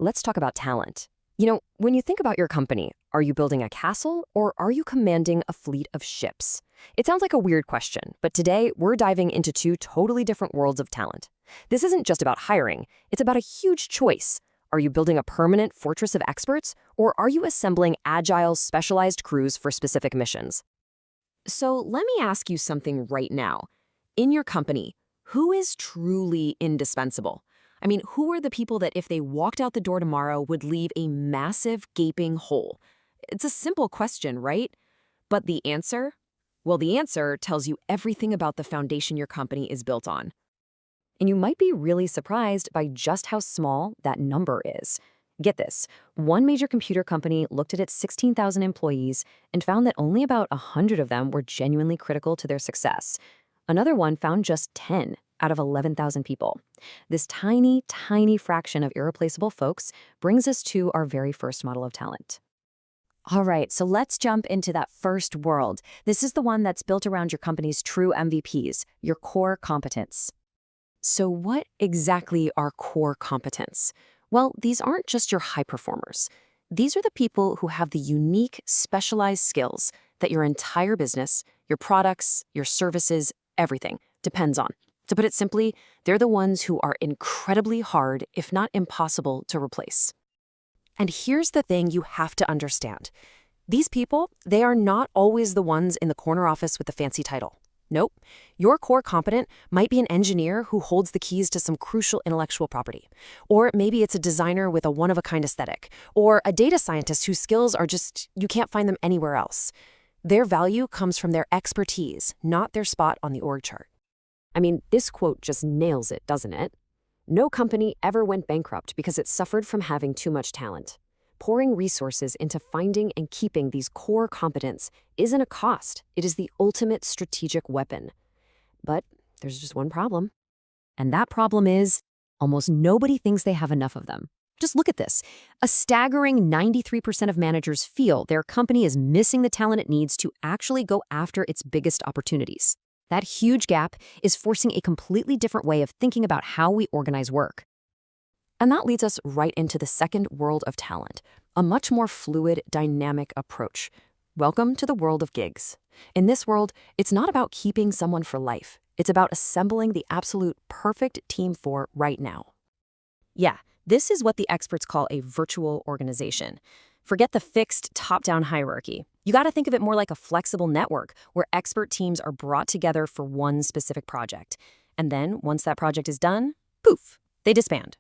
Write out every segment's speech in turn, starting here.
let's talk about talent. When you think about your company, are you building a castle or are you commanding a fleet of ships? It sounds like a weird question, but today we're diving into two totally different worlds of talent. This isn't just about hiring, it's about a huge choice. Are you building a permanent fortress of experts, or are you assembling agile, specialized crews for specific missions? So let me ask you something right now. In your company, who is truly indispensable? I mean, who are the people that if they walked out the door tomorrow would leave a massive, gaping hole? It's a simple question, right? But the answer? Well, the answer tells you everything about the foundation your company is built on. And you might be really surprised by just how small that number is. Get this, one major computer company looked at its 16,000 employees and found that only about 100 of them were genuinely critical to their success. Another one found just 10 out of 11,000 people. This tiny, tiny fraction of irreplaceable folks brings us to our very first model of talent. All right, so let's jump into that first world. This is the one that's built around your company's true MVPs, your core competence. So what exactly are core competence? Well, these aren't just your high performers. These are the people who have the unique, specialized skills that your entire business, your products, your services, everything depends on. To put it simply, they're the ones who are incredibly hard, if not impossible, to replace. And here's the thing you have to understand. These people, they are not always the ones in the corner office with the fancy title. Nope. Your core competent might be an engineer who holds the keys to some crucial intellectual property. Or maybe it's a designer with a one-of-a-kind aesthetic. Or a data scientist whose skills are just, you can't find them anywhere else. Their value comes from their expertise, not their spot on the org chart. I mean, this quote just nails it, doesn't it? No company ever went bankrupt because it suffered from having too much talent. Pouring resources into finding and keeping these core competence isn't a cost. It is the ultimate strategic weapon. But there's just one problem. And that problem is almost nobody thinks they have enough of them. Just look at this. A staggering 93% of managers feel their company is missing the talent it needs to actually go after its biggest opportunities. That huge gap is forcing a completely different way of thinking about how we organize work. And that leads us right into the second world of talent, a much more fluid, dynamic approach. Welcome to the world of gigs. In this world, it's not about keeping someone for life. It's about assembling the absolute perfect team for right now. Yeah, this is what the experts call a virtual organization. Forget the fixed top-down hierarchy. You got to think of it more like a flexible network where expert teams are brought together for one specific project. And then, once that project is done, poof, they disband.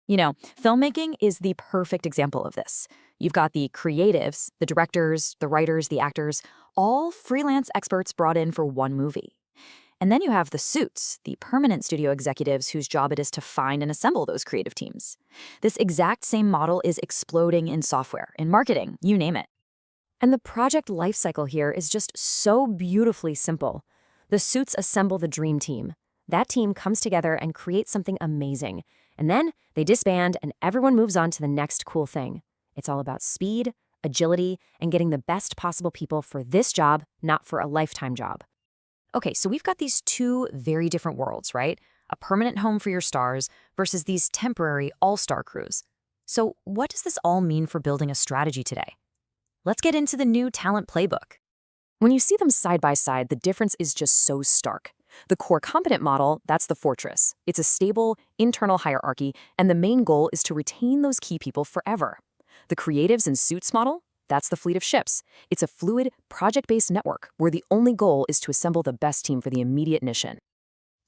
Filmmaking is the perfect example of this. You've got the creatives, the directors, the writers, the actors, all freelance experts brought in for one movie. And then you have the suits, the permanent studio executives whose job it is to find and assemble those creative teams. This exact same model is exploding in software, in marketing, you name it. And the project lifecycle here is just so beautifully simple. The suits assemble the dream team. That team comes together and creates something amazing. And then they disband and everyone moves on to the next cool thing. It's all about speed, agility, and getting the best possible people for this job, not for a lifetime job. Okay, so we've got these two very different worlds, right? A permanent home for your stars versus these temporary all-star crews. So what does this all mean for building a strategy today? Let's get into the new talent playbook. When you see them side by side, the difference is just so stark. The core competent model, that's the fortress. It's a stable, internal hierarchy, and the main goal is to retain those key people forever. The creatives and suits model, that's the fleet of ships. It's a fluid, project-based network where the only goal is to assemble the best team for the immediate mission.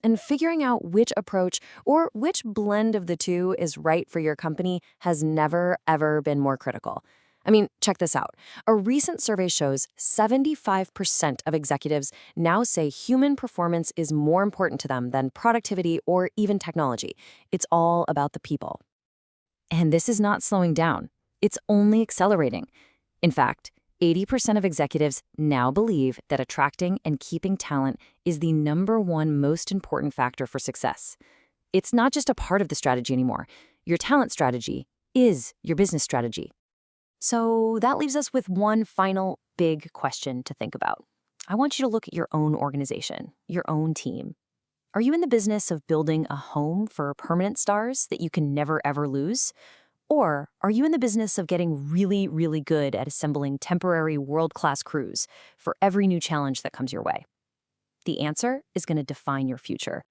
And figuring out which approach or which blend of the two is right for your company has never, ever been more critical. I mean, check this out. A recent survey shows 75% of executives now say human performance is more important to them than productivity or even technology. It's all about the people. And this is not slowing down. It's only accelerating. In fact, 80% of executives now believe that attracting and keeping talent is the #1 most important factor for success. It's not just a part of the strategy anymore. Your talent strategy is your business strategy. So that leaves us with one final big question to think about. I want you to look at your own organization, your own team. Are you in the business of building a home for permanent stars that you can never ever lose? Or are you in the business of getting really, really good at assembling temporary world-class crews for every new challenge that comes your way? The answer is going to define your future.